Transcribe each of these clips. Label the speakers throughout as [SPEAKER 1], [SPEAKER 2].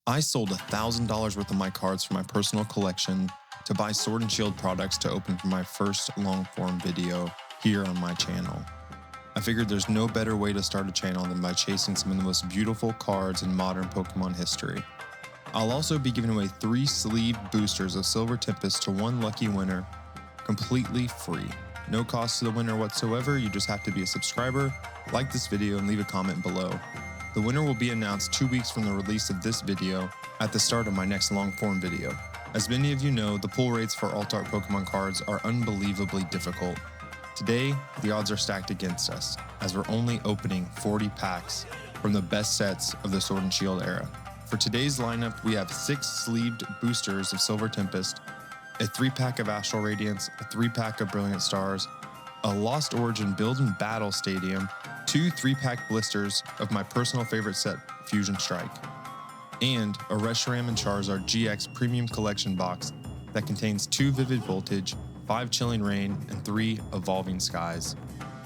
[SPEAKER 1] I sold $1,000 worth of my cards from my personal collection to buy Sword and Shield products to open for my first long-form video here on my channel. I figured there's no better way to start a channel than by chasing some of the most beautiful cards in modern Pokemon history. I'll also be giving away 3 sleeved boosters of Silver Tempest to one lucky winner, completely free. No cost to the winner whatsoever, you just have to be a subscriber, like this video, and leave a comment below. The winner will be announced 2 weeks from the release of this video at the start of my next long-form video. As many of you know, the pull rates for alt art Pokemon cards are unbelievably difficult. Today, the odds are stacked against us, as we're only opening 40 packs from the best sets of the Sword and Shield era. For today's lineup, we have 6 sleeved boosters of Silver Tempest, a 3-pack of Astral Radiance, a 3-pack of Brilliant Stars, a Lost Origin Build and Battle Stadium, 2 3-pack blisters of my personal favorite set, Fusion Strike, and a Reshiram and Charizard GX Premium Collection box that contains 2 Vivid Voltage, 5 Chilling Rain, and 3 Evolving Skies.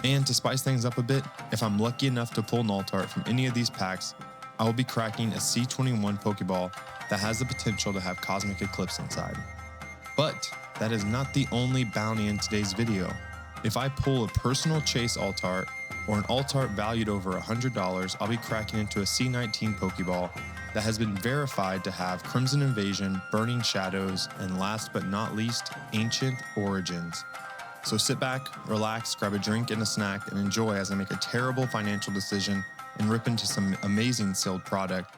[SPEAKER 1] And to spice things up a bit, if I'm lucky enough to pull an alt art from any of these packs, I will be cracking a C21 Pokeball that has the potential to have Cosmic Eclipse inside. But that is not the only bounty in today's video. If I pull a personal chase alt art or an alt art valued over $100, I'll be cracking into a C19 Pokeball that has been verified to have Crimson Invasion, Burning Shadows, and last but not least, Ancient Origins. So sit back, relax, grab a drink and a snack, and enjoy as I make a terrible financial decision and rip into some amazing sealed product.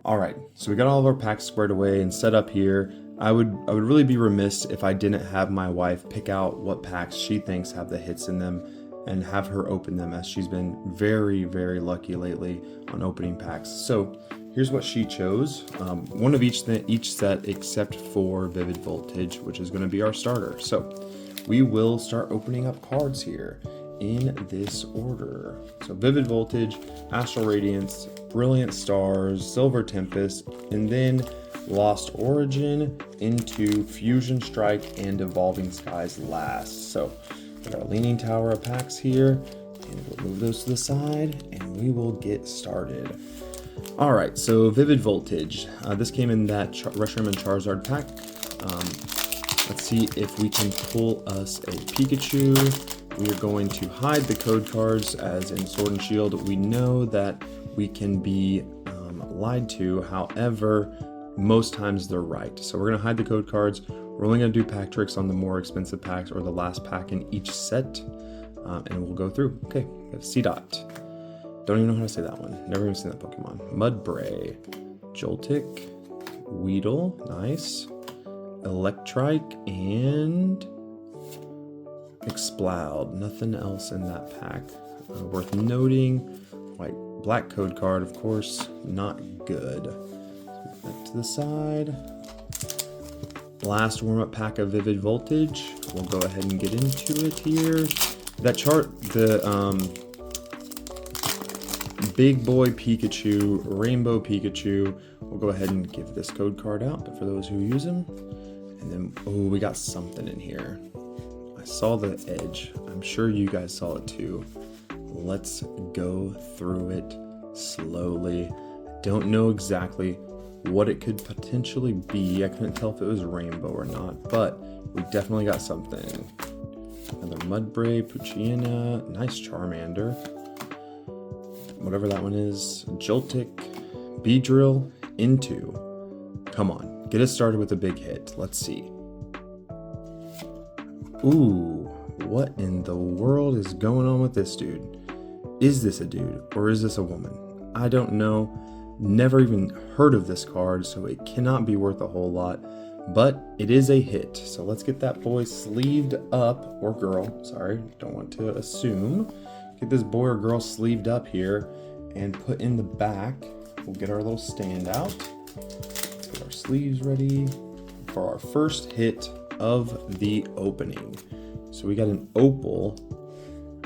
[SPEAKER 1] Alright, so we got all of our packs squared away and set up here. I would really be remiss if I didn't have my wife pick out what packs she thinks have the hits in them and have her open them, as she's been very, very lucky lately on opening packs. So here's what she chose. One of each set except for Vivid Voltage, which is going to be our starter. So we will start opening up cards here in this order. So Vivid Voltage, Astral Radiance, Brilliant Stars, Silver Tempest, and then Lost Origin into Fusion Strike and Evolving Skies last. So we got our Leaning Tower of packs here, and we'll move those to the side and we will get started. Alright, so Vivid Voltage. This came in that Reshiram and Charizard pack. Let's see if we can pull us a Pikachu. We are going to hide the code cards, as in Sword and Shield we know that we can be lied to. However, most times they're right. So we're going to hide the code cards. We're only going to do pack tricks on the more expensive packs or the last pack in each set, and we'll go through. Okay, we have C-Dot. Don't even know how to say that one. Never even seen that Pokemon. Mudbray, Joltik, Weedle, nice, Electrike, and Exploud. Nothing else in that pack worth noting. Black code card, of course, not good. So that to the side. Last warm-up pack of Vivid Voltage. We'll go ahead and get into it here. That chart, the Big Boy Pikachu, Rainbow Pikachu. We'll go ahead and give this code card out, but for those who use them. And then, oh, we got something in here. I saw the edge. I'm sure you guys saw it too. Let's go through it slowly. Don't know exactly what it could potentially be. I couldn't tell if it was rainbow or not, but we definitely got something. Another Mudbray, Poochyena, nice Charmander, whatever that one is, Joltik, Beedrill, into. Come on, get us started with a big hit. Let's see. Ooh, what in the world is going on with this dude? Is this a dude or is this a woman? I don't know. Never even heard of this card, so it cannot be worth a whole lot, but it is a hit. So let's get that boy sleeved up, or girl, sorry, don't want to assume. Get this boy or girl sleeved up here and put in the back. We'll get our little stand out. Let's get our sleeves ready for our first hit of the opening. So we got an Opal.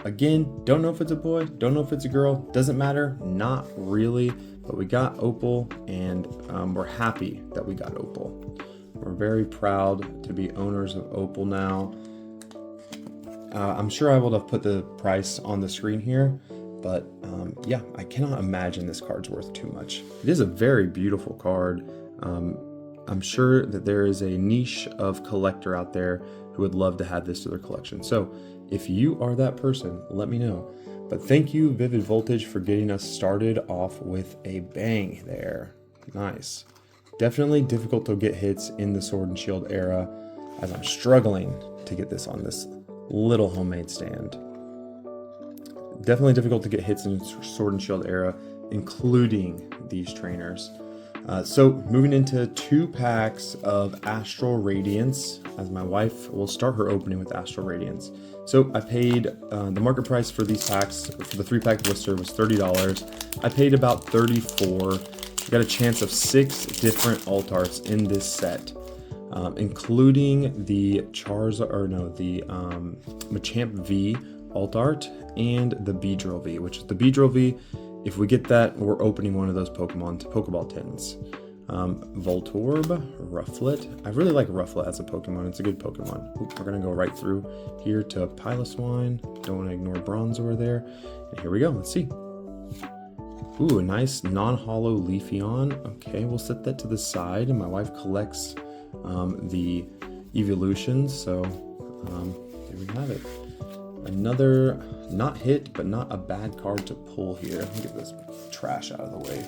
[SPEAKER 1] Again, don't know if it's a boy, don't know if it's a girl, doesn't matter, not really, but we got Opal, and we're happy that we got Opal. We're very proud to be owners of Opal now. I'm sure I will have put the price on the screen here,
[SPEAKER 2] But yeah, I cannot imagine this card's worth too much. It is a very beautiful card. I'm sure that there is a niche of collector out there who would love to have this to their collection. So if you are that person, let me know. But thank you, Vivid Voltage, for getting us started off with a bang there. Nice. Definitely difficult to get hits in the Sword and Shield era, as I'm struggling to get this on this little homemade stand. Definitely difficult to get hits in Sword and Shield era, including these trainers. So moving into 2 packs of Astral Radiance, as my wife will start her opening with Astral Radiance. So I paid, the market price for these packs, for the 3-pack blister was $30. I paid about $34. Got a chance of 6 different alt arts in this set, including the Machamp V alt art and the Beedrill V, which is the Beedrill V. If we get that, we're opening one of those Pokeball tins. Voltorb, Rufflet. I really like Rufflet as a Pokemon. It's a good Pokemon. We're going to go right through here to Piloswine. Don't want to ignore Bronzor there. And here we go. Let's see. Ooh, a nice non-hollow Leafeon. Okay, we'll set that to the side. And my wife collects the evolutions. So there we have it. Another not hit, but not a bad card to pull here. Let me get this trash out of the way.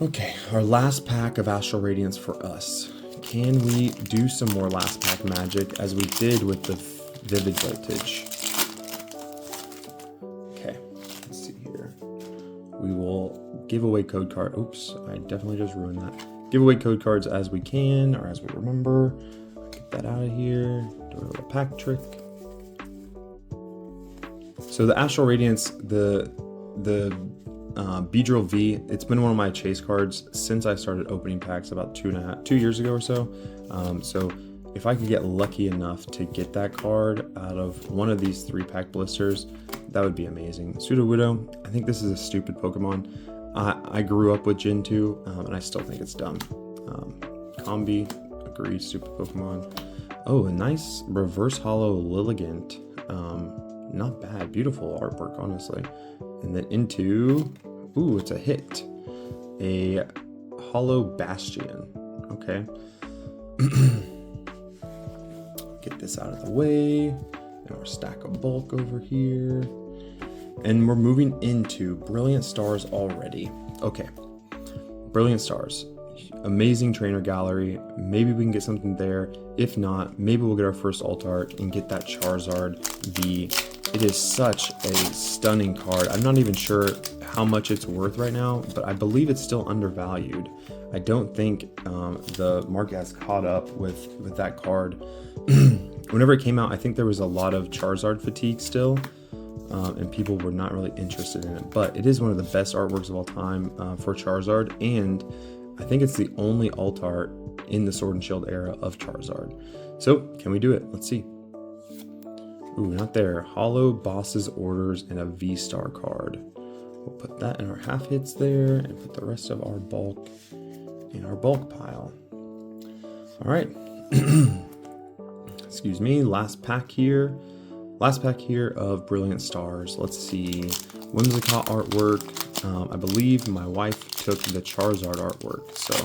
[SPEAKER 2] Okay, our last pack of Astral Radiance for us. Can we do some more last pack magic as we did with the Vivid Voltage? Okay, let's see here. We will give away code card. Oops, I definitely just ruined that. Give away code cards as we can, or as we remember. Get that out of here. Do a little pack trick. So the Astral Radiance, the Beedrill V, it's been one of my chase cards since I started opening packs about 2 years ago or so. So if I could get lucky enough to get that card out of one of these 3-pack blisters, that would be amazing. Sudowoodo, I think this is a stupid Pokemon. I grew up with Gen 2, and I still think it's dumb. Combi, agreed, stupid Pokemon. Oh, a nice reverse hollow Lilligant. Not bad, beautiful artwork, honestly. And then into, ooh, it's a hit. A hollow Bastion. Okay. Get this out of the way. And our stack of bulk over here. And we're moving into Brilliant Stars already. Okay. Brilliant Stars. Amazing trainer gallery. Maybe we can get something there. If not, maybe we'll get our first alt art and get that Charizard V. It is such a stunning card. I'm not even sure how much it's worth right now, but I believe it's still undervalued. I don't think the market has caught up with that card. Whenever it came out, I think there was a lot of Charizard fatigue still, and people were not really interested in it. But it is one of the best artworks of all time for Charizard, and I think it's the only alt art in the Sword and Shield era of Charizard. So, can we do it? Let's see. Ooh, not there. Hollow Boss's Orders and a V-Star card. We'll put that in our half hits there and put the rest of our bulk in our bulk pile. All right. Excuse me. Last pack here. Last pack here of Brilliant Stars. Let's see. Whimsicott artwork. I believe my wife took the Charizard artwork. So,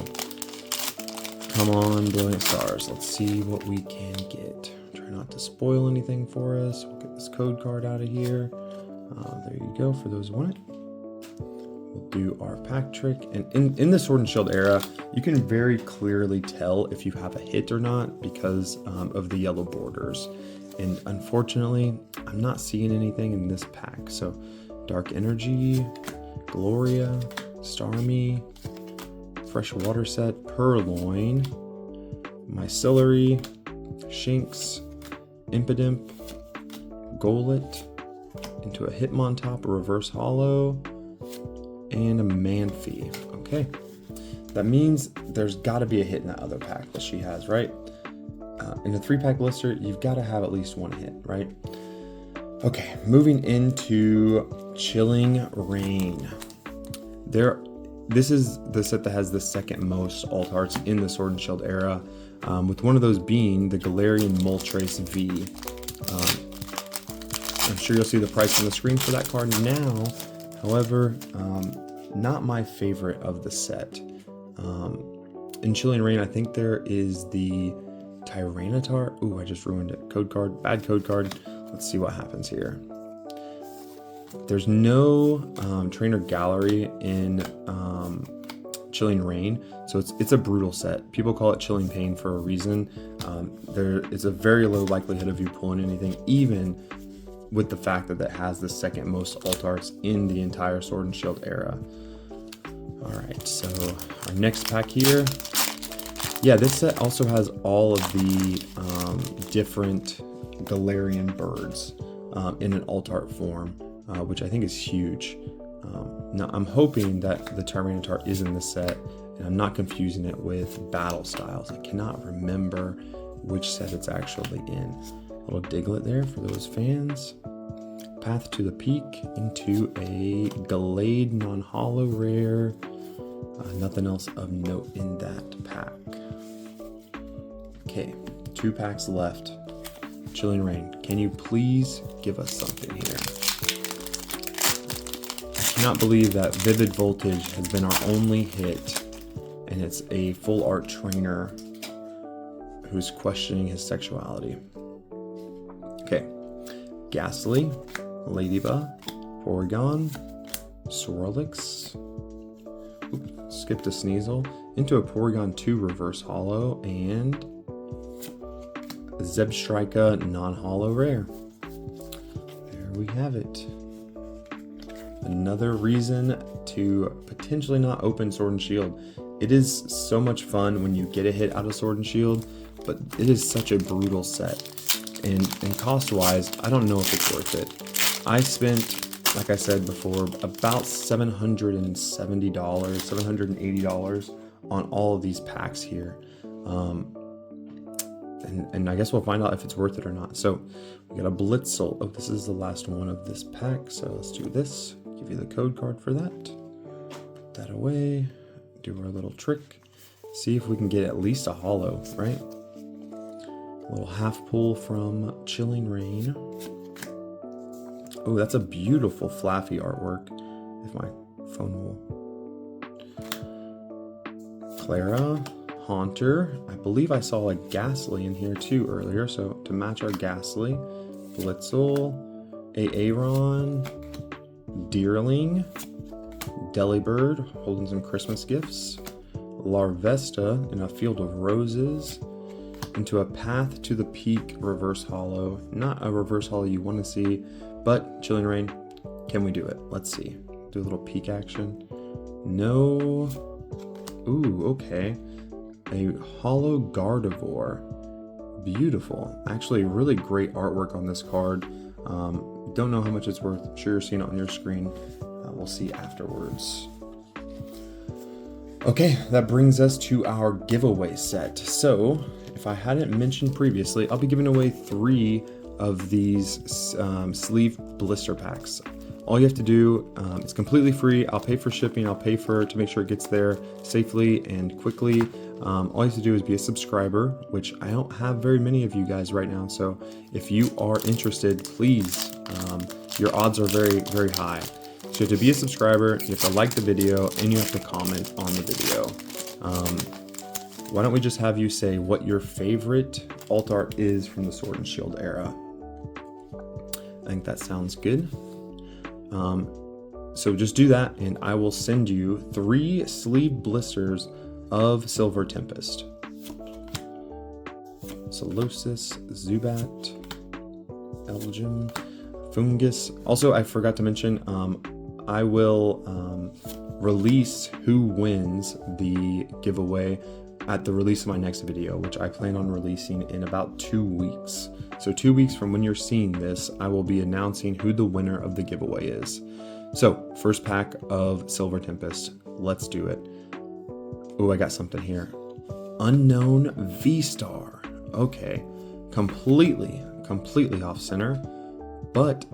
[SPEAKER 2] come on, Brilliant Stars. Let's see what we can get. Not to spoil anything for us. We'll get this code card out of here. There you go for those who want it. We'll do our pack trick. And in the Sword and Shield era, you can very clearly tell if you have a hit or not because of the yellow borders. And unfortunately, I'm not seeing anything in this pack. So Dark Energy, Gloria, Starmie, Fresh Water Set, Purloin, Mycelery, Shinx, Impidimp, Golett, into a Hitmontop, a Reverse Hollow, and a Manphy. Okay, that means there's got to be a hit in that other pack that she has, right? In a 3-pack blister, you've got to have at least one hit, right? Okay, moving into Chilling Reign. This is the set that has the second most alt arts in the Sword and Shield era, with one of those being the Galarian Moltres V. I'm sure you'll see the price on the screen for that card now. However, not my favorite of the set. In Chilling Reign, I think there is the Tyranitar. Ooh, I just ruined it. Code card, bad code card. Let's see what happens here. There's no trainer gallery in Chilling Reign, so it's a brutal set. People call it Chilling Pain for a reason. There is a very low likelihood of you pulling anything, even with the fact that it has the second most alt arts in the entire Sword and Shield era. Alright, so our next pack here. Yeah, this set also has all of the different Galarian birds in an alt art form, which I think is huge. Now, I'm hoping that the Tyranitar is in this set, and I'm not confusing it with Battle Styles. I cannot remember which set it's actually in. A little Diglett there for those fans. Path to the Peak into a Gallade non-holo rare. Nothing else of note in that pack. Okay, 2 packs left. Chilling Reign, can you please give us something here? I cannot believe that Vivid Voltage has been our only hit, and it's a full art trainer who's questioning his sexuality. Okay, Ghastly, Ladybug, Porygon, Swirlix, skipped a Sneasel, into a Porygon 2 reverse holo, and Zebstrika non-holo rare. There we have it. Another reason to potentially not open Sword and Shield. It is so much fun when you get a hit out of Sword and Shield, but it is such a brutal set. And cost-wise, I don't know if it's worth it. I spent, like I said before, about $770, $780 on all of these packs here. And I guess we'll find out if it's worth it or not. So we got a Blitzel. Oh, this is the last one of this pack. So let's do this. Give you the code card for that. Put that away. Do our little trick. See if we can get at least a holo, right? A little half pull from Chilling Reign. Oh, that's a beautiful Flaffy artwork. If my phone will. Clara, Haunter. I believe I saw a Ghastly in here too earlier. So to match our Ghastly, Blitzel, Aaron, Deerling, Delibird holding some Christmas gifts, Larvesta in a Field of Roses, into a Path to the Peak reverse holo. Not a reverse holo you want to see, but Chilling Reign, can we do it? Let's see. Do a little peek action. No. Ooh, okay. A holo Gardevoir. Beautiful. Actually, really great artwork on this card. Don't know how much it's worth. I'm sure you're seeing it on your screen. We'll see afterwards. Okay, that brings us to our giveaway set. So, if I hadn't mentioned previously, I'll be giving away 3 of these sleeve blister packs. All you have to do, it's completely free. I'll pay for shipping. I'll pay for to make sure it gets there safely and quickly. All you have to do is be a subscriber, which I don't have very many of you guys right now. So if you are interested, please, your odds are very, very high. So you have to be a subscriber, you have to like the video, and you have to comment on the video. Why don't we just have you say what your favorite alt art is from the Sword and Shield era? I think that sounds good. So just do that, and I will send you 3 sleeve blisters of Silver Tempest. Solosis, Zubat, Elgin, Fungus. Also, I forgot to mention, I will release who wins the giveaway at the release of my next video, which I plan on releasing in about 2 weeks. So 2 weeks from when you're seeing this, I will be announcing who the winner of the giveaway is. So first pack of Silver Tempest, let's do it. Oh, I got something here. Unknown V-Star. Okay, completely off center, but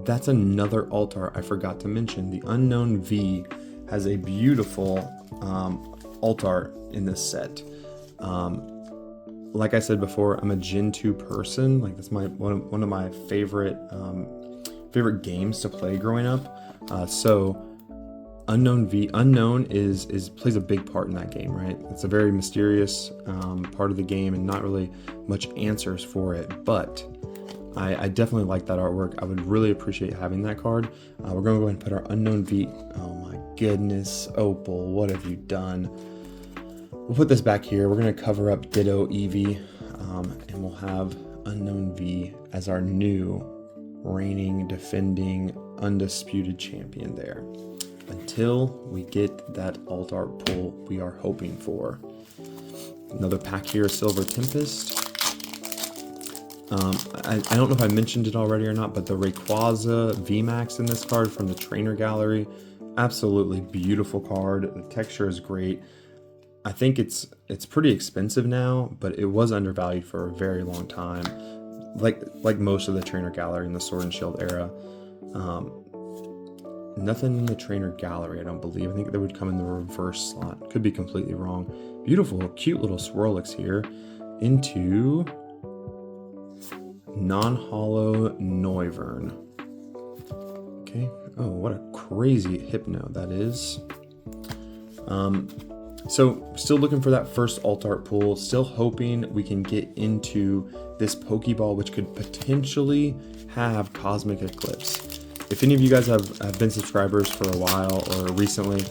[SPEAKER 2] that's another alt art I forgot to mention. The Unknown V has a beautiful alt art in this set. Like I said before, I'm a Gen 2 person. Like that's one of my favorite favorite games to play growing up. So Unknown plays a big part in that game, right? It's a very mysterious part of the game and not really much answers for it, but I definitely like that artwork. I would really appreciate having that card. We're going to go ahead and put our Unknown V. Oh my goodness, Opal, what have you done? We'll put this back here. We're going to cover up Ditto Eevee, and we'll have Unknown V as our new reigning, defending, undisputed champion there, until we get that alt art pull we are hoping for. Another pack here, Silver Tempest. I don't know if I mentioned it already or not, but the Rayquaza VMAX in this card from the Trainer Gallery, absolutely beautiful card. The texture is great. I think it's pretty expensive now, but it was undervalued for a very long time, like most of the Trainer Gallery in the Sword and Shield era. Nothing in the Trainer Gallery, I don't believe. I think they would come in the reverse slot. Could be completely wrong. Beautiful, cute little Swirlix here into non-hollow Noivern. Okay. Oh, what a crazy Hypno that is. So still looking for that first alt art pool. Still hoping we can get into this Pokeball, which could potentially have Cosmic Eclipse. If any of you guys have been subscribers for a while or recently,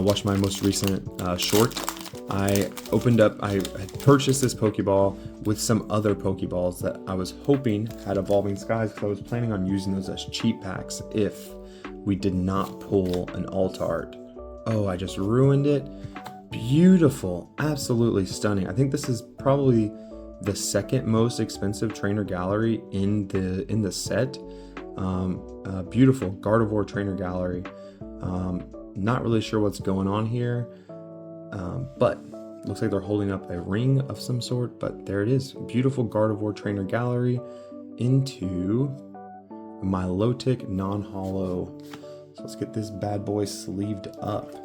[SPEAKER 2] watched my most recent short, I purchased this Pokeball with some other Pokeballs that I was hoping had Evolving Skies, because I was planning on using those as cheat packs if we did not pull an alt art. Oh, I just ruined it. Beautiful, absolutely stunning. I think this is probably the second most expensive Trainer Gallery in the set. Beautiful Gardevoir Trainer Gallery. Not really sure what's going on here, but looks like they're holding up a ring of some sort, but there it is. Beautiful Gardevoir Trainer Gallery into Milotic non-hollow. So let's get this bad boy sleeved up.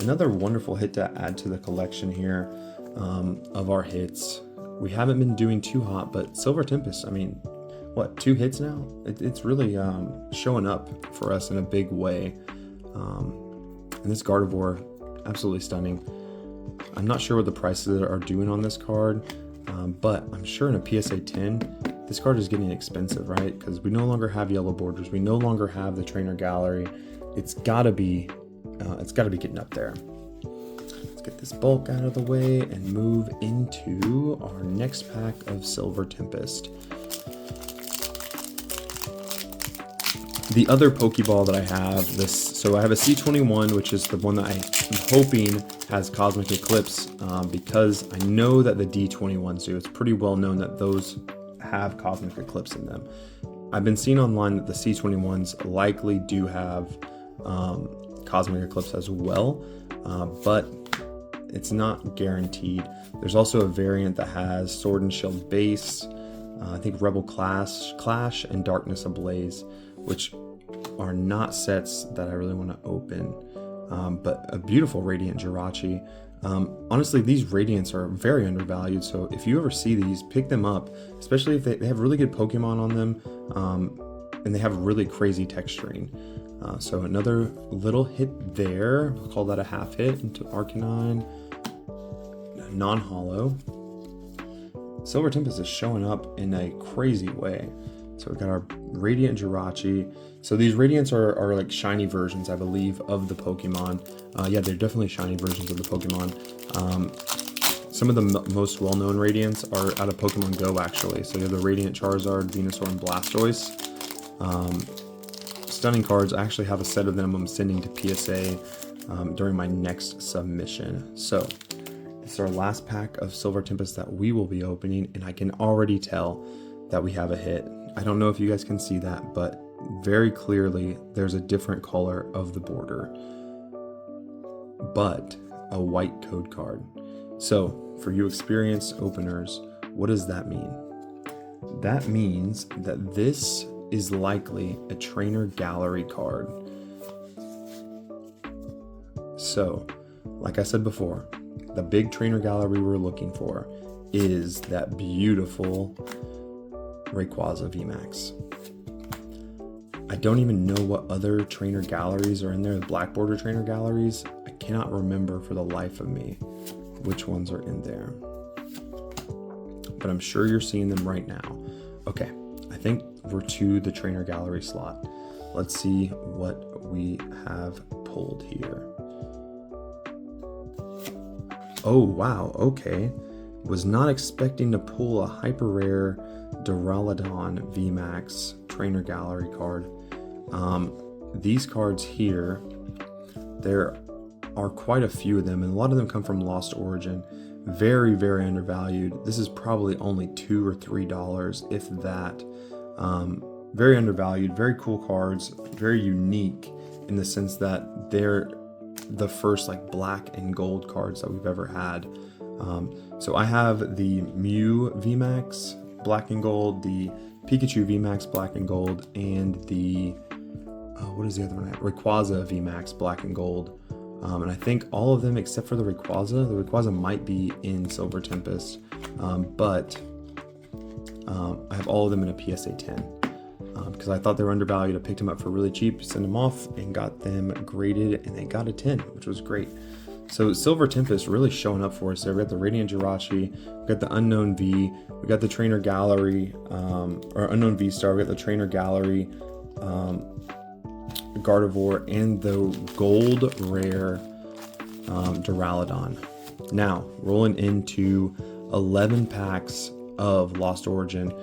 [SPEAKER 2] Another wonderful hit to add to the collection here of our hits. We haven't been doing too hot, but Silver Tempest, I mean, what, 2 hits now? It's really showing up for us in a big way. And this Gardevoir, absolutely stunning. I'm not sure what the prices are doing on this card, but I'm sure in a PSA 10, this card is getting expensive, right? Because we no longer have yellow borders. We no longer have the Trainer Gallery. It's gotta be getting up there. Let's get this bulk out of the way and move into our next pack of Silver Tempest. The other Pokeball that I have, so I have a C21, which is the one that I'm hoping has Cosmic Eclipse, because I know that the D21s do. It's pretty well known that those have Cosmic Eclipse in them. I've been seeing online that the C21s likely do have Cosmic Eclipse as well, but it's not guaranteed. There's also a variant that has Sword and Shield base, I think Rebel Clash and Darkness Ablaze, which are not sets that I really want to open, but a beautiful Radiant Jirachi. Honestly, these Radiants are very undervalued, so if you ever see these, pick them up, especially if they have really good Pokemon on them, and they have really crazy texturing. So another little hit there, we'll call that a half hit into Arcanine, non-hollow. Silver Tempest is showing up in a crazy way. So we've got our Radiant Jirachi. So these Radiants are like shiny versions, I believe, of the Pokemon. Yeah, they're definitely shiny versions of the Pokemon. Some of the most well-known Radiants are out of Pokemon Go, actually. So you have the Radiant Charizard, Venusaur, and Blastoise. Stunning cards. I actually have a set of them I'm sending to PSA during my next submission. So this is our last pack of Silver Tempest that we will be opening, and I can already tell that we have a hit. I don't know if you guys can see that, but very clearly there's a different color of the border, but a white code card. So for you experienced openers, what does that mean? That means that this is likely a Trainer Gallery card. So, like I said before, the big Trainer Gallery we're looking for is that beautiful Rayquaza VMAX. I don't even know what other trainer galleries are in there, the black border trainer galleries. I cannot remember for the life of me which ones are in there. But I'm sure you're seeing them right now. Okay, I think we're to the trainer gallery slot. Let's see what we have pulled here. Oh, wow, okay. Was not expecting to pull a hyper rare Duraludon VMAX trainer gallery card. These cards here, there are quite a few of them, and a lot of them come from Lost Origin. Very, very undervalued. This is probably only $2 or $3, if that. Very undervalued, very cool cards, very unique in the sense that they're the first like black and gold cards that we've ever had. So I have the Mew VMAX black and gold, the Pikachu VMAX black and gold, and the what is the other one? Rayquaza VMAX black and gold. And I think all of them except for the Rayquaza might be in Silver Tempest, but I have all of them in a PSA 10 because I thought they were undervalued. I picked them up for really cheap, sent them off, and got them graded, and they got a 10, which was great. So Silver Tempest really showing up for us there. We got the Radiant Jirachi, we got the Unknown V, we got the Trainer Gallery, or Unknown V-Star, we got the Trainer Gallery, Gardevoir, and the gold rare Duraludon. Now, rolling into 11 packs of Lost Origin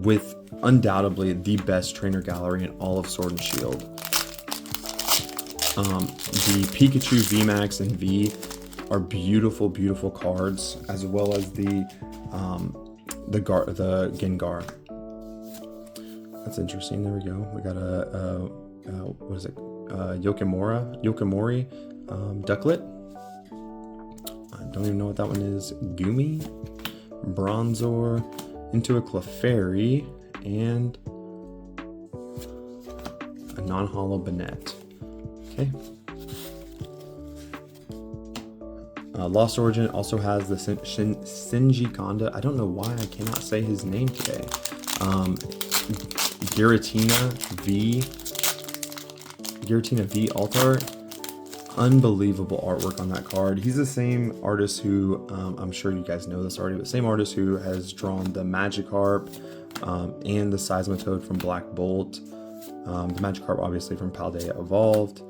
[SPEAKER 2] with undoubtedly the best trainer gallery in all of Sword and Shield. The Pikachu VMAX and V are beautiful, beautiful cards, as well as the Gengar. That's interesting. There we go. We got what is it? Yokamori Ducklet. I don't even know what that one is. Gumi, Bronzor, into a Clefairy, and a non-holo Banette. Okay. Lost Origin also has the Shinji Kanda. I don't know why I cannot say his name today. Giratina V alt art. Unbelievable artwork on that card. He's the same artist who, I'm sure you guys know this already, but same artist who has drawn the Magikarp and the Seismitoad from Black Bolt. The Magikarp obviously from Paldea Evolved.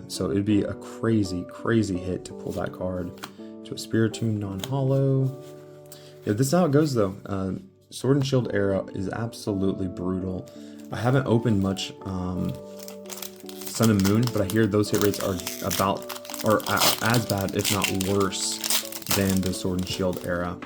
[SPEAKER 2] So it'd be a crazy, crazy hit to pull that card to a Spiritomb non-holo. Yeah, this is how it goes though. Sword and Shield era is absolutely brutal. I haven't opened much Sun and Moon, but I hear those hit rates are as bad, if not worse, than the Sword and Shield era.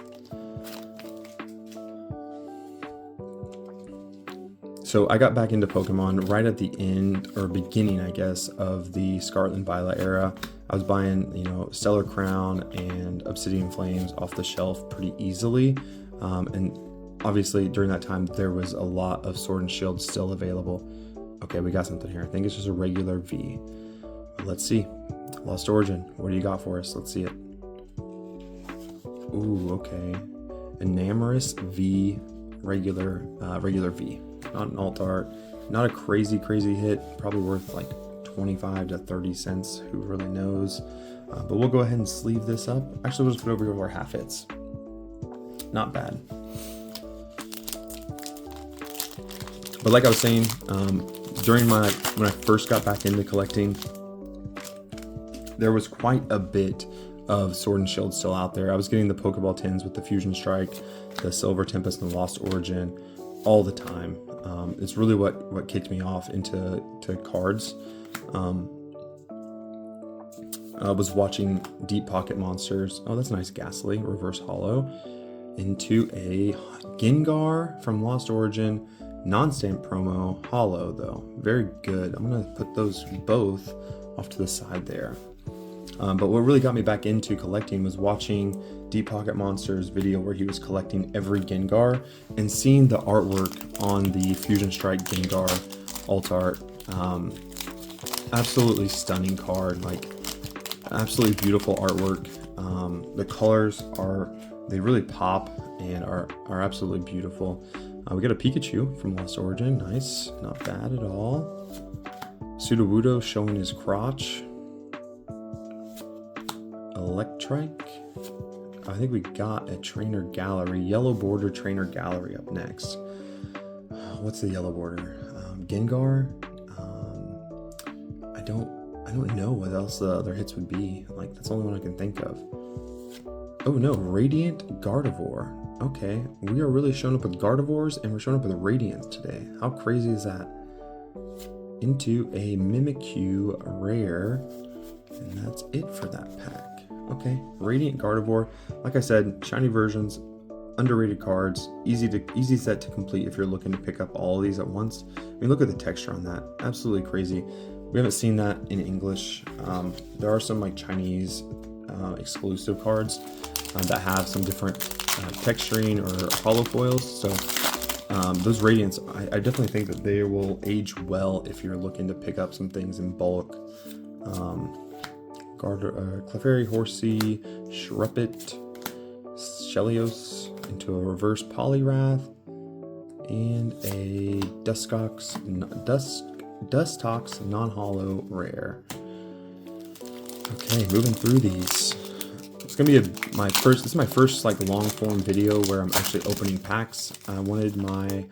[SPEAKER 2] So I got back into Pokemon right at the end, or beginning, I guess, of the Scarlet and Violet era. I was buying, Stellar Crown and Obsidian Flames off the shelf pretty easily. And obviously during that time, there was a lot of Sword and Shield still available. Okay, we got something here. I think it's just a regular V. Let's see. Lost Origin, what do you got for us? Let's see it. Ooh, okay. Enamorous V, regular V. Not an alt art. Not a crazy, crazy hit. Probably worth like 25 to 30 cents. Who really knows? But we'll go ahead and sleeve this up. Actually, we'll just put it over here with our half hits. Not bad. But like I was saying, when I first got back into collecting, there was quite a bit of Sword and Shield still out there. I was getting the Pokeball tins with the Fusion Strike, the Silver Tempest, and the Lost Origin all the time. It's really what kicked me off into cards. I was watching Deep Pocket Monsters. Oh, that's nice. Ghastly Reverse Holo into a Gengar from Lost Origin. Non-stamp promo, holo though. Very good. I'm gonna put those both off to the side there. But what really got me back into collecting was watching Deep Pocket Monster's video where he was collecting every Gengar and seeing the artwork on the Fusion Strike Gengar alt art. Absolutely stunning card, like absolutely beautiful artwork. The colors they really pop and are absolutely beautiful. We got a Pikachu from Lost Origin. Nice. Not bad at all. Sudowoodo showing his crotch. Electrike. I think we got a trainer gallery. Yellow border trainer gallery up next. What's the yellow border? Gengar. I don't know what else the other hits would be. Like, that's the only one I can think of. Oh no, Radiant Gardevoir. Okay, we are really showing up with Gardevoirs, and we're showing up with Radiants today. How crazy is that? Into a Mimikyu rare, and that's it for that pack. Okay, Radiant Gardevoir. Like I said, shiny versions, underrated cards, easy set to complete if you're looking to pick up all of these at once. I mean, look at the texture on that. Absolutely crazy. We haven't seen that in English. There are some like Chinese exclusive cards that have some different texturing or hollow foils. So those Radiants, I definitely think that they will age well if you're looking to pick up some things in bulk. Clefairy, Horsey, Shrupet, Shelios into a reverse Poliwrath, and a Dustox non-hollow rare. Okay, moving through these. It's gonna be this is my first like long form video where I'm actually opening packs. I wanted my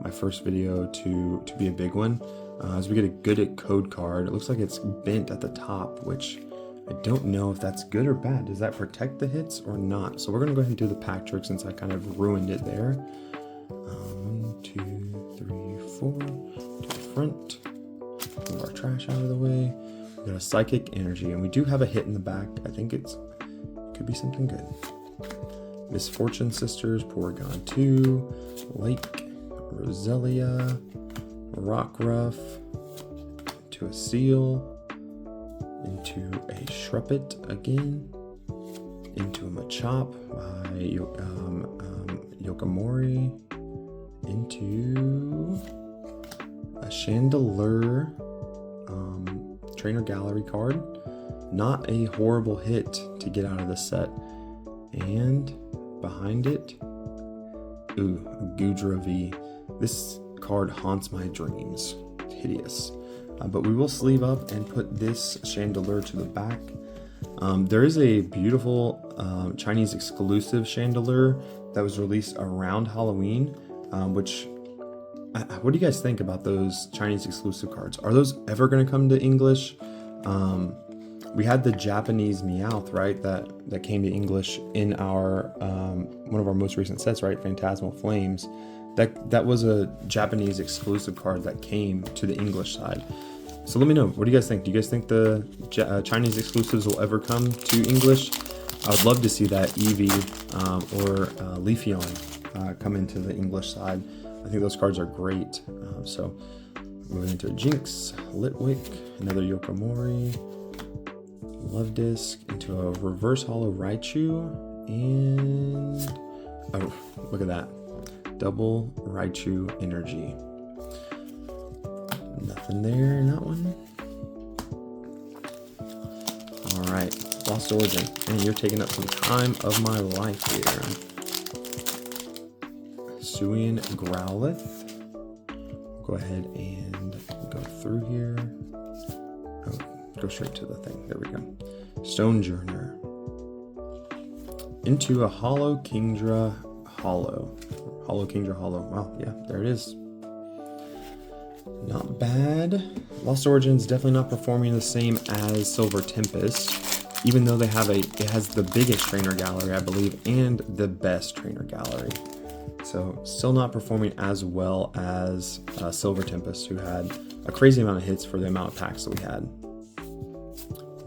[SPEAKER 2] my first video to be a big one. As we get a good code card, it looks like it's bent at the top, which I don't know if that's good or bad. Does that protect the hits or not? So we're gonna go ahead and do the pack trick since I kind of ruined it there. 1, 2, 3, 4 to the front. Move our trash out of the way. We got a Psychic Energy, and we do have a hit in the back. I think it could be something good. Misfortune Sisters, Porygon 2, Lake, Roselia, Rockruff, into a Seal, into a Shrupet again, into a Machop by Yokamori, into a Chandelure Trainer Gallery card. Not a horrible hit to get out of the set. And behind it, ooh, Goodra V. This card haunts my dreams. Hideous. But we will sleeve up and put this Chandelure to the back. There is a beautiful Chinese exclusive Chandelure that was released around Halloween, which what do you guys think about those Chinese exclusive cards? Are those ever going to come to English? We had the Japanese Meowth, right? That came to English in our one of our most recent sets, right? Phantasmal Flames. That was a Japanese exclusive card that came to the English side. So let me know. What do you guys think? Do you guys think the Chinese exclusives will ever come to English? I would love to see that Eevee or Leafeon come into the English side. I think those cards are great. So moving into a Jinx, Litwick, another Yokamori, Love Disc, into a reverse hollow Raichu, and oh, look at that. Double Raichu Energy. Nothing there in that one. Alright, Lost Origin. And you're taking up some time of my life here. Suian Growlithe. Go ahead and go through here. Oh, go straight to the thing. There we go. Stonejourner. Into a Hollow Kingdra Hollow. Hollow Kingdra Hollow. Wow, yeah, there it is. Not bad. Lost Origin's definitely not performing the same as Silver Tempest, even though it has the biggest trainer gallery, I believe, and the best trainer gallery. So still not performing as well as Silver Tempest, who had a crazy amount of hits for the amount of packs that we had.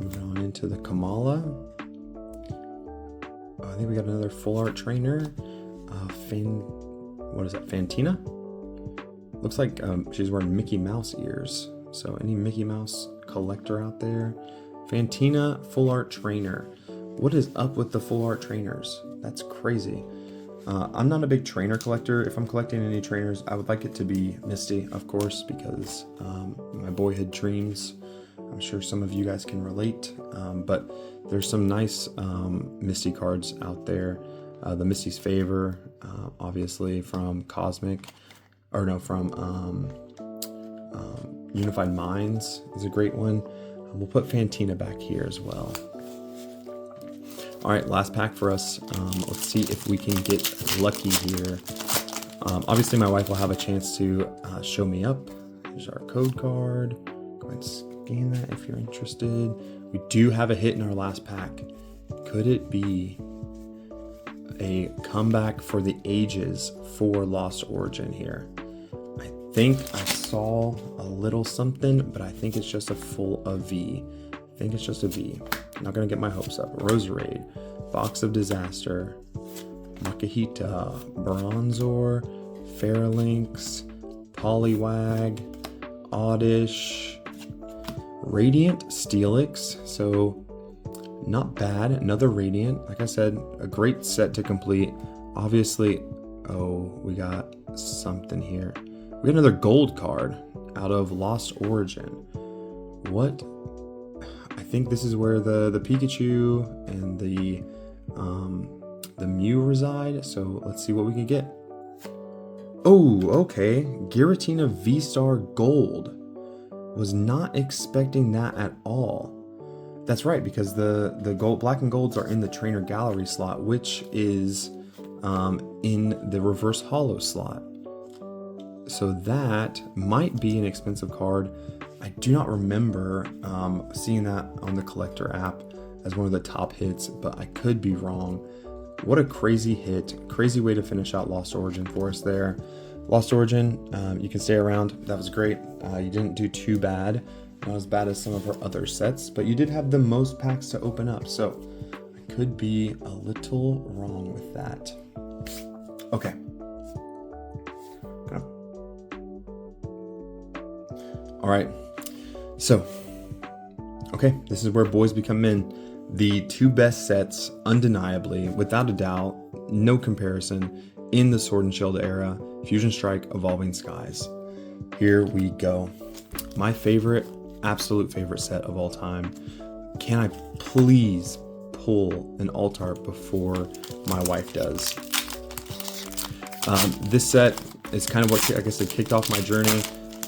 [SPEAKER 2] Moving on into the Kamala. Oh, I think we got another full art trainer. What is that? Fantina? Looks like she's wearing Mickey Mouse ears. So any Mickey Mouse collector out there? Fantina full art trainer. What is up with the full art trainers? That's crazy. I'm not a big trainer collector. If I'm collecting any trainers, I would like it to be Misty, of course, because my boyhood dreams. I'm sure some of you guys can relate, but there's some nice Misty cards out there. The Misty's Favor obviously from Unified Minds is a great one. We'll put Fantina back here as well. All right, last pack for us. Let's see if we can get lucky here. Obviously, my wife will have a chance to show me up. Here's our code card. Go ahead and scan that if you're interested. We do have a hit in our last pack. Could it be a comeback for the ages for Lost Origin here? I think I saw a little something, but I think it's just a V. I think it's just a V. I'm not gonna get my hopes up. Roserade, Box of Disaster, Makihita, Bronzor, Fairlinks, Poliwag, Oddish, Radiant Steelix. So not bad. Another Radiant. Like I said, a great set to complete. Obviously, oh, we got something here. We got another gold card out of Lost Origin. What? I think this is where the Pikachu and the Mew reside. So let's see what we can get. Oh, okay. Giratina V-Star Gold. Was not expecting that at all. That's right, because the gold, black and golds are in the trainer gallery slot, which is in the reverse holo slot. So that might be an expensive card. I do not remember seeing that on the collector app as one of the top hits, but I could be wrong. What a crazy hit, crazy way to finish out Lost Origin for us there. Lost Origin, you can stay around. That was great. You didn't do too bad. Not as bad as some of our other sets, but you did have the most packs to open up. So I could be a little wrong with that. Okay. All right. So, okay, this is where boys become men. The two best sets, undeniably, without a doubt, no comparison, in the Sword and Shield era, Fusion Strike, Evolving Skies. Here we go. My favorite, absolute favorite set of all time. Can I please pull an Altart before my wife does? This set is kind of what, I guess, it kicked off my journey.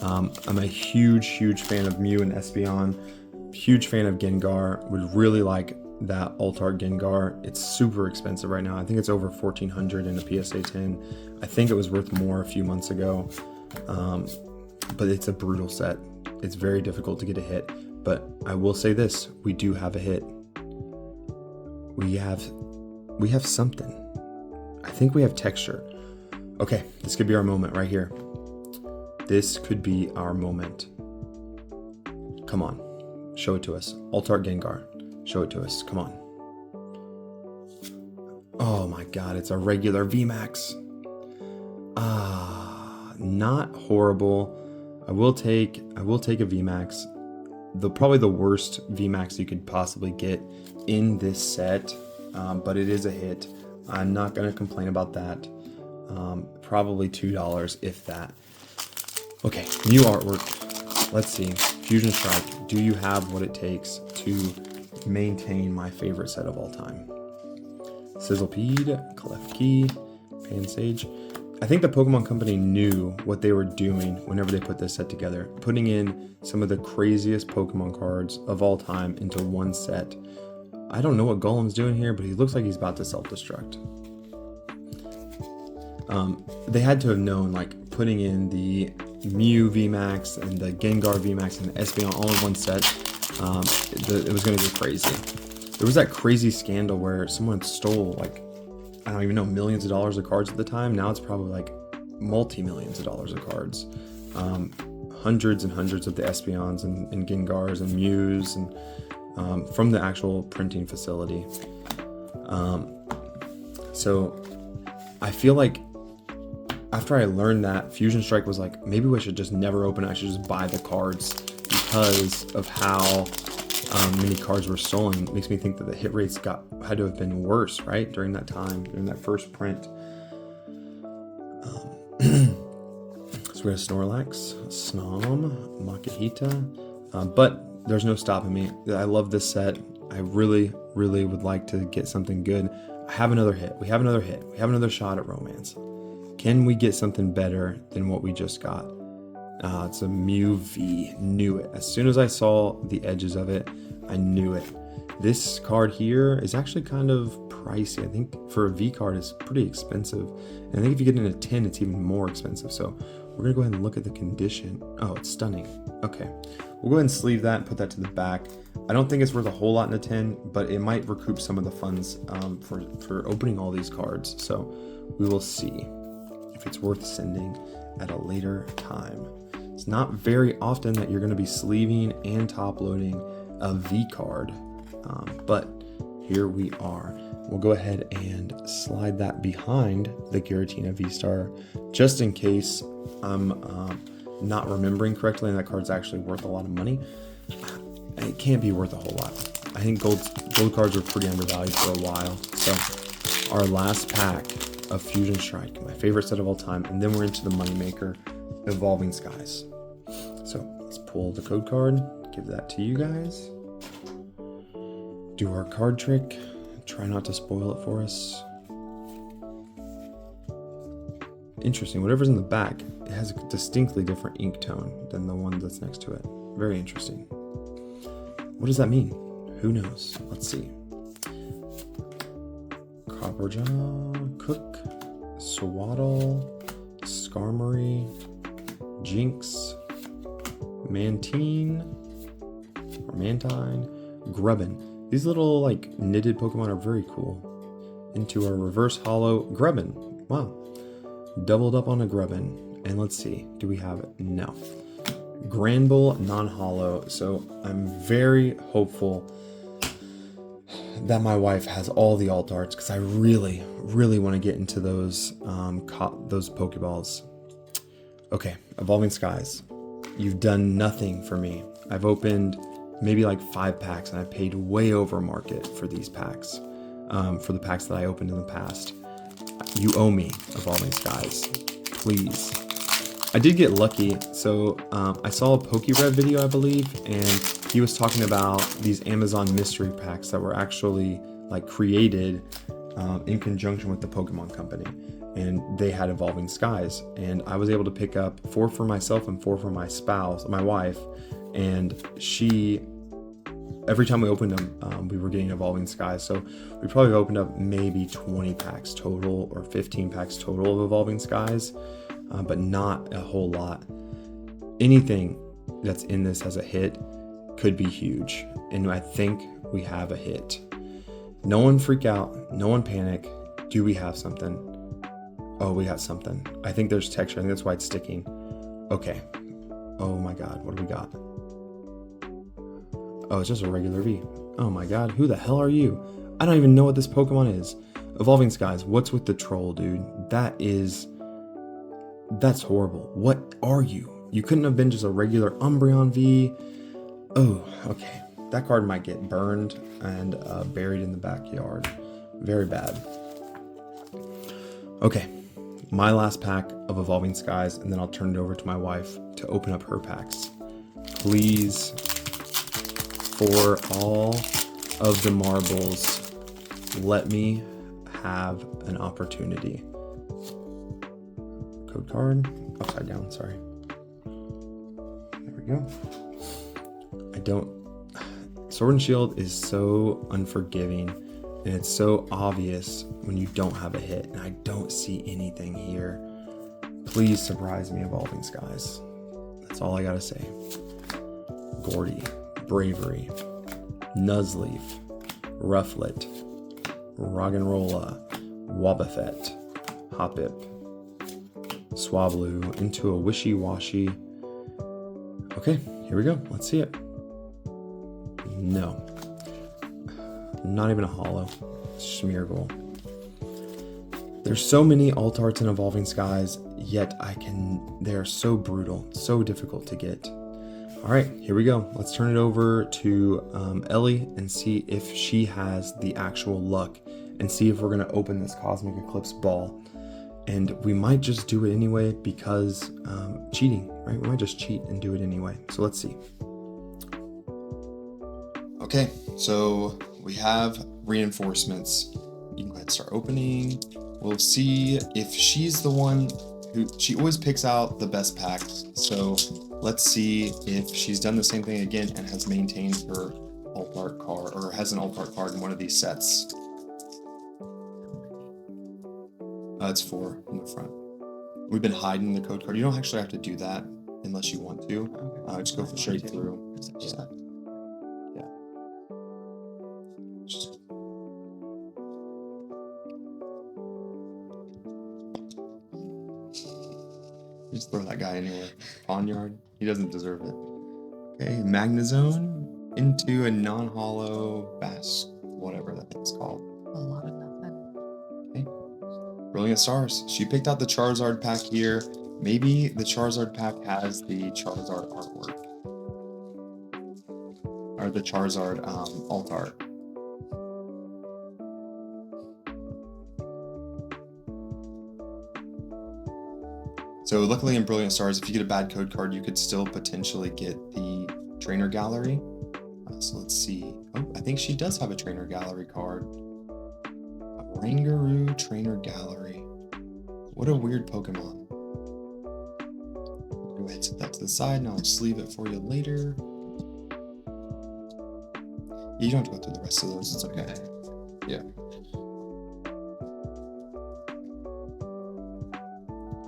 [SPEAKER 2] I'm a huge fan of Mew and Espeon. Huge fan of Gengar. Would really like that Altart Gengar. It's super expensive right now. I think it's over $1,400 in a PSA 10. I think it was worth more a few months ago. But it's a brutal set. It's very difficult to get a hit. But I will say this, we do have a hit. We have something. I think we have texture. Okay, this could be our moment right here. This could be our moment. Come on, show it to us. Altart Gengar, show it to us, come on. Oh my God, it's a regular VMAX. Not horrible. I will take a VMAX. Probably the worst VMAX you could possibly get in this set, but it is a hit. I'm not gonna complain about that. Probably $2, if that. Okay, new artwork. Let's see. Fusion Strike, do you have what it takes to maintain my favorite set of all time? Sizzlepede, Klefki, Pansage. I think the Pokemon Company knew what they were doing whenever they put this set together, putting in some of the craziest Pokemon cards of all time into one set. I don't know what Golem's doing here, but he looks like he's about to self-destruct. They had to have known, like, putting in the Mew VMAX and the Gengar VMAX and the Espeon all in one set, it was going to get crazy. There was that crazy scandal where someone stole, like, I don't even know, millions of dollars of cards at the time. Now it's probably like multi-millions of dollars of cards. Hundreds and hundreds of the Espeons and Gengars and Mews and from the actual printing facility. So I feel like after I learned that, Fusion Strike was like, maybe we should just never open it. I should just buy the cards because of how many cards were stolen. It makes me think that the hit rates had to have been worse, right? During that time, during that first print. So we have Snorlax, Snom, Makihita, but there's no stopping me. I love this set. I really would like to get something good. have another hit. We have another hit. We have another shot at romance. Can we get something better than what we just got? It's a Mew V. Knew it. As soon as I saw the edges of it, I knew it. This card here is actually kind of pricey. I think for a V card, it's pretty expensive. And I think if you get in a 10, it's even more expensive. So we're gonna go ahead and look at the condition. Oh, it's stunning. Okay, we'll go ahead and sleeve that and put that to the back. I don't think it's worth a whole lot in a 10, but it might recoup some of the funds for opening all these cards. So we will see if it's worth sending at a later time. It's not very often that you're gonna be sleeving and top loading a V card, but here we are. We'll go ahead and slide that behind the Giratina V-Star just in case I'm not remembering correctly and that card's actually worth a lot of money. It can't be worth a whole lot. I think gold cards were pretty undervalued for a while. So our last pack of Fusion Strike, my favorite set of all time, and then we're into the moneymaker, Evolving Skies. So let's pull the code card, give that to you guys. Do our card trick. Try not to spoil it for us. Interesting. Whatever's in the back, it has a distinctly different ink tone than the one that's next to it. Very interesting. What does that mean? Who knows? Let's see. Copperjaw, Cook, Swaddle, Skarmory, Jinx, Mantine, or Mantine, Grubbin. These little like knitted Pokemon are very cool. Into our reverse holo Grubbin. Wow. Doubled up on a Grubbin. And let's see, do we have it? No. Granbull non-holo. So I'm very hopeful that my wife has all the alt arts because I really, really want to get into those Pokeballs. Okay, Evolving Skies. You've done nothing for me. I've opened maybe like 5 packs, and I paid way over market for these packs, for the packs that I opened in the past. You owe me, Evolving Skies, please. I did get lucky, so I saw a PokeRev video, I believe, and he was talking about these Amazon mystery packs that were actually like created in conjunction with the Pokemon Company, and they had Evolving Skies, and I was able to pick up 4 for myself and 4 for my spouse, my wife. And every time we opened them, we were getting Evolving Skies. So we probably opened up maybe 20 packs total or 15 packs total of Evolving Skies, but not a whole lot. Anything that's in this as a hit could be huge. And I think we have a hit. No one freak out. No one panic. Do we have something? Oh, we got something. I think there's texture. I think that's why it's sticking. Okay. Oh my God. What do we got? Oh, it's just a regular V. Oh my God, who the hell are you? I don't even know what this Pokemon is. Evolving Skies, what's with the troll, dude? That's horrible. What are you? You couldn't have been just a regular Umbreon V. Oh, okay. That card might get burned and buried in the backyard. Very bad. Okay, my last pack of Evolving Skies, and then I'll turn it over to my wife to open up her packs. Please, for all of the marbles, let me have an opportunity. Code card, upside down, sorry. There we go. Sword and Shield is so unforgiving, and it's so obvious when you don't have a hit, and I don't see anything here. Please surprise me, Evolving Skies. That's all I gotta say. Gordy, Bravery, Nuzleaf, Rufflet, Roggenrola, Wobbuffet, Hoppip, Swablu, into a Wishy-Washy. Okay, here we go. Let's see it. No. Not even a holo. Smeargle. There's so many alt arts in Evolving Skies, yet they're so brutal, so difficult to get. All right, here we go. Let's turn it over to Ellie and see if she has the actual luck and see if we're gonna open this Cosmic Eclipse ball. And we might just do it anyway because cheating, right? We might just cheat and do it anyway. So let's see.
[SPEAKER 1] Okay, so we have reinforcements. you can go ahead and start opening. We'll see if she's the one who, she always picks out the best packs. So let's see if she's done the same thing again and has maintained her alt art card, or has an alt art card in one of these sets. It's 4 in the front. We've been hiding the code card. You don't actually have to do that unless you want to. Just go straight through. Yeah. Just throw that guy anywhere. Pawn yard. He doesn't deserve it. Okay, Magnezone into a non-hollow bass, whatever that thing's called.
[SPEAKER 3] A lot of nothing.
[SPEAKER 1] Okay. Brilliant Stars. She picked out the Charizard pack here. Maybe the Charizard pack has the Charizard artwork. Or the Charizard alt art. So luckily in Brilliant Stars, if you get a bad code card, you could still potentially get the Trainer Gallery. So let's see. Oh, I think she does have a Trainer Gallery card. A Rangaroo Trainer Gallery. What a weird Pokemon. Go ahead and set that to the side, and I'll just leave it for you later. You don't have to go through the rest of those, it's okay. Yeah.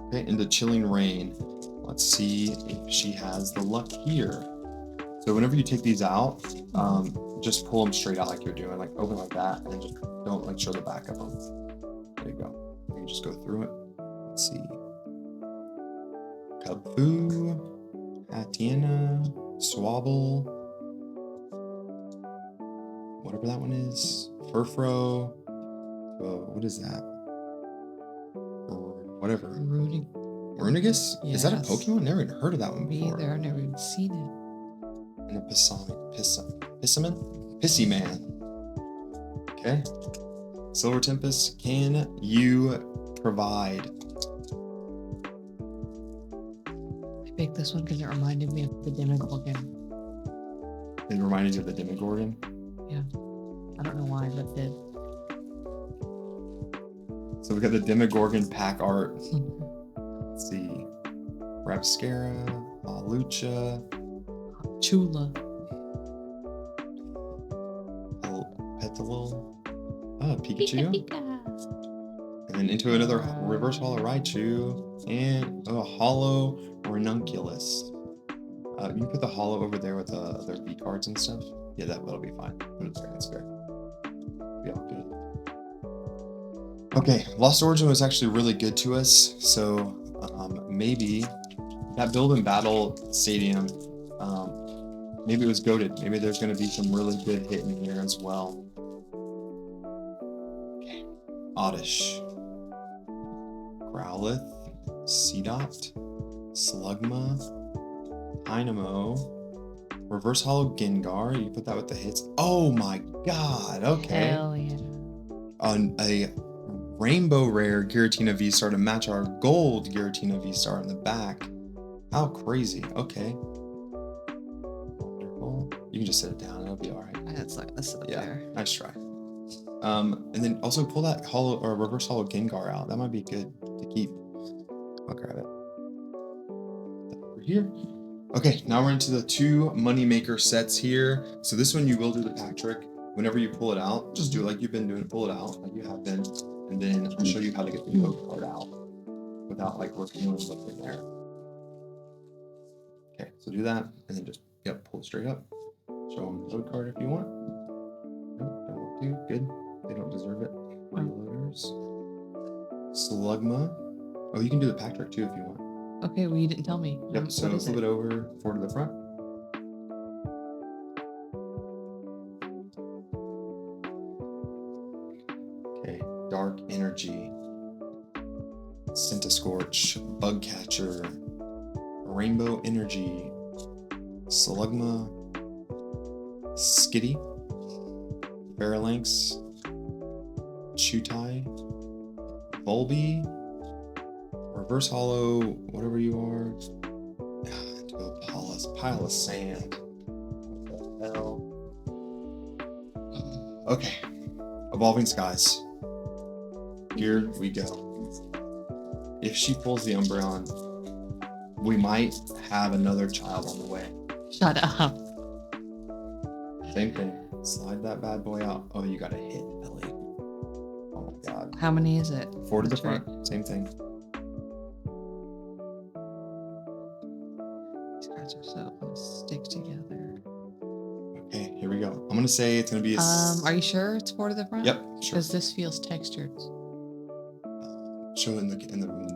[SPEAKER 1] Okay, into Chilling Rain. Let's see if she has the luck here. So whenever you take these out, just pull them straight out like you're doing, like open like that, and then just don't like show the back of them. There you go. You can just go through it. Let's see. Kaboo, Hatiana, Swabble, whatever that one is, Furfro. What is that? Or whatever. Runigus?
[SPEAKER 3] Yes.
[SPEAKER 1] Is that a Pokemon? Never even heard of that one
[SPEAKER 3] Me
[SPEAKER 1] before.
[SPEAKER 3] either. I've never even seen it.
[SPEAKER 1] And a Pissy Man. Okay. Silver Tempest, can you provide?
[SPEAKER 3] I picked this one because it reminded me of the Demogorgon.
[SPEAKER 1] It reminded you of the Demogorgon?
[SPEAKER 3] Yeah. I don't know why, but it did.
[SPEAKER 1] So we got the Demogorgon pack art. Let's see. Rapscara, Lucha,
[SPEAKER 3] Chula.
[SPEAKER 1] Petalil, Pikachu.
[SPEAKER 3] Pika.
[SPEAKER 1] And then into another reverse hollow Raichu and a hollow Ranunculus. You can put the hollow over there with the other V cards and stuff. Yeah, that'll be fine. Put it there, that's fair. Be all good. Okay, Lost Origin was actually really good to us, so maybe that Build and Battle Stadium, maybe it was goated. Maybe there's going to be some really good hit in here as well. Okay, Oddish, Growlithe, Seedot, Slugma, Dynamo, Reverse Hollow Gengar. You put that with the hits. Oh my god, okay.
[SPEAKER 3] Hell yeah.
[SPEAKER 1] On a Rainbow Rare Giratina V-Star to match our gold Giratina V-Star in the back. How crazy. Okay. Wonderful. You can just set it down. It'll be all right.
[SPEAKER 3] That's like this up
[SPEAKER 1] Yeah,
[SPEAKER 3] there.
[SPEAKER 1] nice try. And then also pull that hollow or reverse hollow Gengar out. That might be good to keep. I'll grab it. Put that over here. Okay, now we're into the 2 Moneymaker sets here. So this one you will do the pack trick. Whenever you pull it out, just do it like you've been doing. Pull it out like you have been. And then I'll show you how to get the code card out without like revealing what's in there. Okay, so do that and then just, pull it straight up. Show them the code card if you want. Nope, don't want to. Good. They don't deserve it. Freeloaders. Slugma. Oh, you can do the pack trick too if you want.
[SPEAKER 3] Okay, well, you didn't tell me.
[SPEAKER 1] Yep, so flip it over, forward to the front. Okay, Dark Energy, Scentiscorch, Bugcatcher, Rainbow Energy, Slugma, Skitty, Phalanx, Chutai, Volby, Reverse Hollow, whatever you are. Into a pile of sand. What the hell? Okay. Evolving Skies. Here we go. If she pulls the Umbreon, we might have another child on the way.
[SPEAKER 3] Shut up.
[SPEAKER 1] Same thing. Slide that bad boy out. Oh, you got a hit, Ellie. Oh my god.
[SPEAKER 3] How many is it?
[SPEAKER 1] 4 to the
[SPEAKER 3] That's right.
[SPEAKER 1] front. Same thing.
[SPEAKER 3] These cards are so gonna stick together.
[SPEAKER 1] Okay, here we go. I'm gonna say it's gonna be a.
[SPEAKER 3] Are you sure it's 4 to the front?
[SPEAKER 1] Yep, sure.
[SPEAKER 3] Because this feels textured.
[SPEAKER 1] Show it in the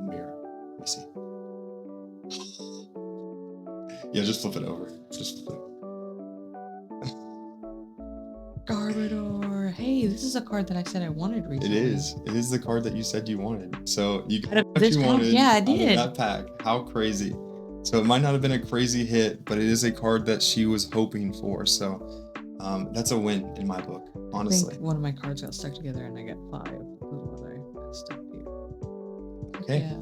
[SPEAKER 1] mirror. Let me see. Yeah, just flip it over. Just flip it.
[SPEAKER 3] Garbodor. Hey, this is a card that I said I wanted recently.
[SPEAKER 1] It is. It is the card that you said you wanted. So you got
[SPEAKER 3] Out of
[SPEAKER 1] what
[SPEAKER 3] this
[SPEAKER 1] you
[SPEAKER 3] pack?
[SPEAKER 1] wanted.
[SPEAKER 3] Yeah, I
[SPEAKER 1] out of
[SPEAKER 3] did.
[SPEAKER 1] that pack. How crazy. So it might not have been a crazy hit, but it is a card that she was hoping for. So that's a win in my book,
[SPEAKER 3] I
[SPEAKER 1] honestly.
[SPEAKER 3] think one of my cards got stuck together and I got 5. Was what I stuck here.
[SPEAKER 1] Okay.
[SPEAKER 3] Yeah.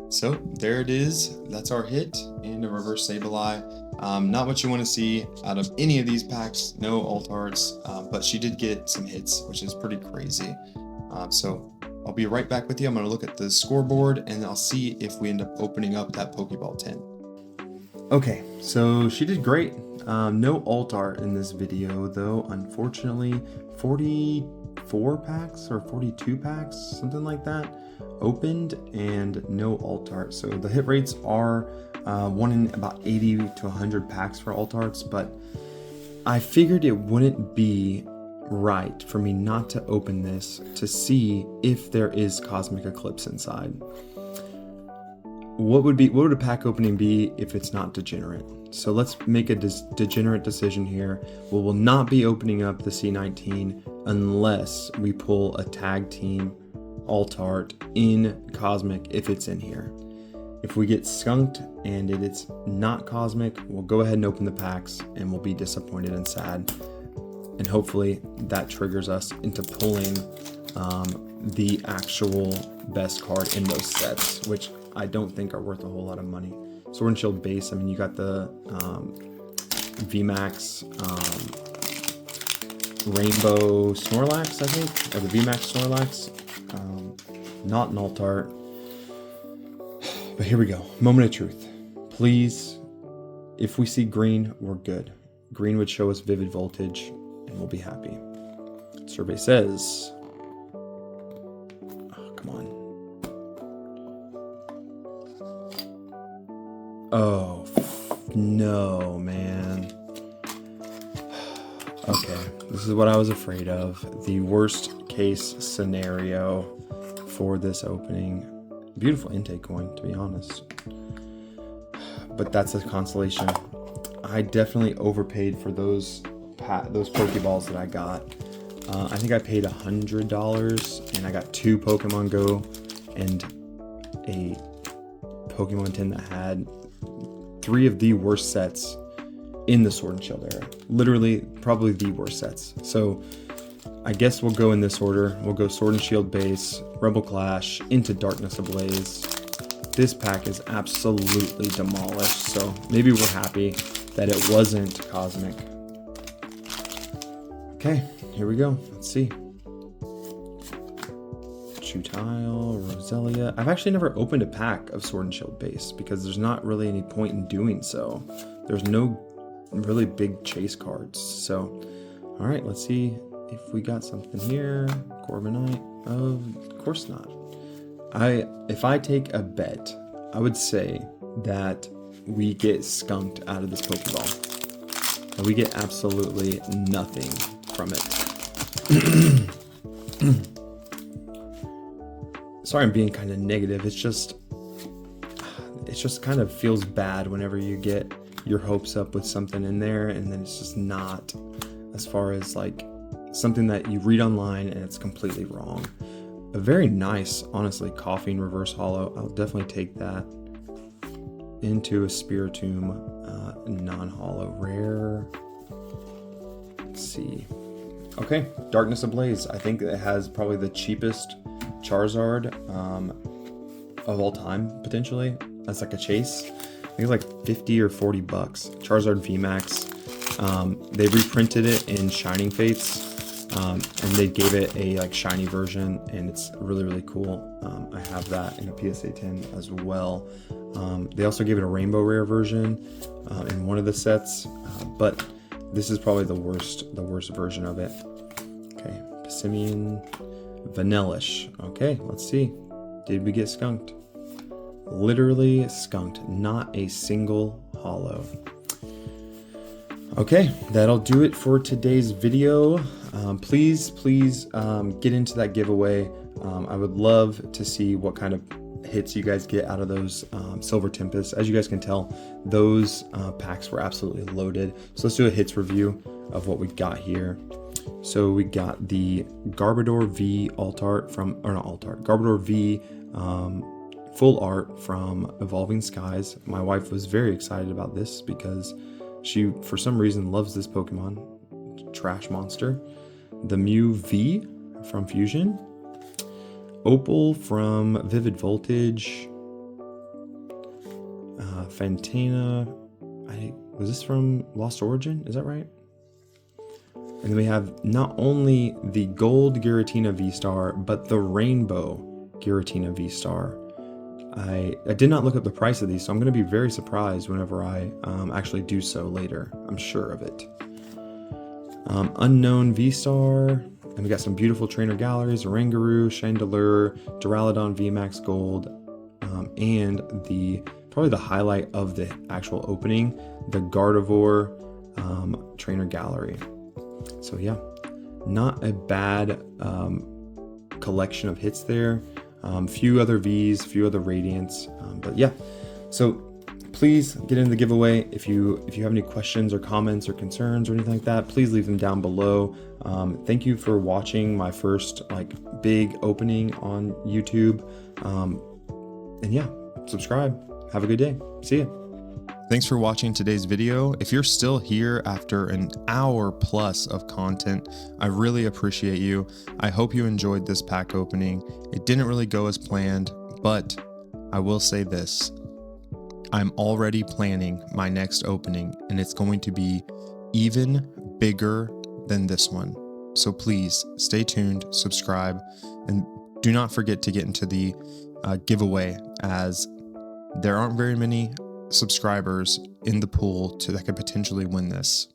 [SPEAKER 1] So there it is. That's our hit and a reverse Sableye. Not what you want to see out of any of these packs. No alt arts, but she did get some hits, which is pretty crazy. So I'll be right back with you. I'm going to look at the scoreboard and I'll see if we end up opening up that Pokeball 10. Okay, so she did great. No alt art in this video though, unfortunately. 44 packs or 42 packs, something like that, opened and no alt art. So the hit rates are 1 in about 80 to 100 packs for alt arts, but I figured it wouldn't be right for me not to open this to see if there is Cosmic Eclipse inside. What would a pack opening be if it's not degenerate? So let's make a degenerate decision here. We will not be opening up the C19 unless we pull a tag team alt art in Cosmic if it's in here. If we get skunked and it's not Cosmic, we'll go ahead and open the packs and we'll be disappointed and sad. And hopefully that triggers us into pulling the actual best card in those sets, which I don't think are worth a whole lot of money. Sword and Shield base, I mean, you got the VMAX Rainbow Snorlax, I think, or the VMAX Snorlax. Not an alt art. But here we go. Moment of truth. Please, if we see green, we're good. Green would show us Vivid Voltage, and we'll be happy. Survey says... Oh, come on. Oh, no, man. Okay, this is what I was afraid of. The worst case scenario for this opening. Beautiful intake coin, to be honest. But that's a consolation. I definitely overpaid for those Pokeballs that I got. I think I paid $100 and I got 2 Pokemon Go and a Pokemon 10 that had 3 of the worst sets in the Sword and Shield era. Literally, probably the worst sets. So I guess we'll go in this order. We'll go Sword and Shield base, Rebel Clash, into Darkness Ablaze. This pack is absolutely demolished, so maybe we're happy that it wasn't Cosmic. Okay, here we go. Let's see. Chutile, Roselia. I've actually never opened a pack of Sword and Shield base because there's not really any point in doing so. There's no really big chase cards. So, all right, let's see if we got something here. Corviknight. Of course not. If I take a bet, I would say that we get skunked out of this Pokeball. And we get absolutely nothing from it. Sorry I'm being kind of negative. It's just kind of feels bad whenever you get your hopes up with something in there and then it's just not, as far as like something that you read online and it's completely wrong. A very nice, honestly, Coughing Reverse Hollow. I'll definitely take that. Into a Spiritomb non-hollow rare. Let's see. Okay, Darkness Ablaze. I think it has probably the cheapest Charizard of all time, potentially. That's like a chase. I think it's like 50 or 40 bucks. Charizard VMAX. They reprinted it in Shining Fates.
[SPEAKER 2] and they gave it a like shiny version, and it's really, really cool. I have that in a PSA 10 as well. They also gave it a rainbow rare version in one of the sets, but this is probably the worst version of it. Okay, Pissimian Vanillish. Okay, let's see. Did we get skunked? Literally skunked. Not a single holo. Okay, that'll do it for today's video. Please get into that giveaway. I would love to see what kind of hits you guys get out of those Silver Tempest. As you guys can tell, those packs were absolutely loaded. So let's do a hits review of what we got here. So we got the Garbodor V Garbodor V full art from Evolving Skies. My wife was very excited about this because she, for some reason, loves this Pokemon. Trash monster. The Mew V from Fusion. Opal from Vivid Voltage. Fantana. Was this from Lost Origin? Is that right? And then we have not only the Gold Giratina V-Star, but the Rainbow Giratina V-Star. I did not look up the price of these, so I'm going to be very surprised whenever I actually do so later. I'm sure of it. Unknown V-Star. And we got some beautiful trainer galleries, Oranguru, Chandelure, Duraludon VMAX Gold, and probably the highlight of the actual opening, the Gardevoir trainer gallery. So yeah, not a bad collection of hits there. Few other Vs, few other Radiants, but yeah. So please get into the giveaway. If you have any questions or comments or concerns or anything like that, please leave them down below. Thank you for watching my first big opening on YouTube. And yeah, subscribe. Have a good day. See ya.
[SPEAKER 1] Thanks for watching today's video. If you're still here after an hour plus of content, I really appreciate you. I hope you enjoyed this pack opening. It didn't really go as planned, but I will say this. I'm already planning my next opening, and it's going to be even bigger than this one. So please stay tuned, subscribe, and do not forget to get into the giveaway, as there aren't very many subscribers in the pool that could potentially win this.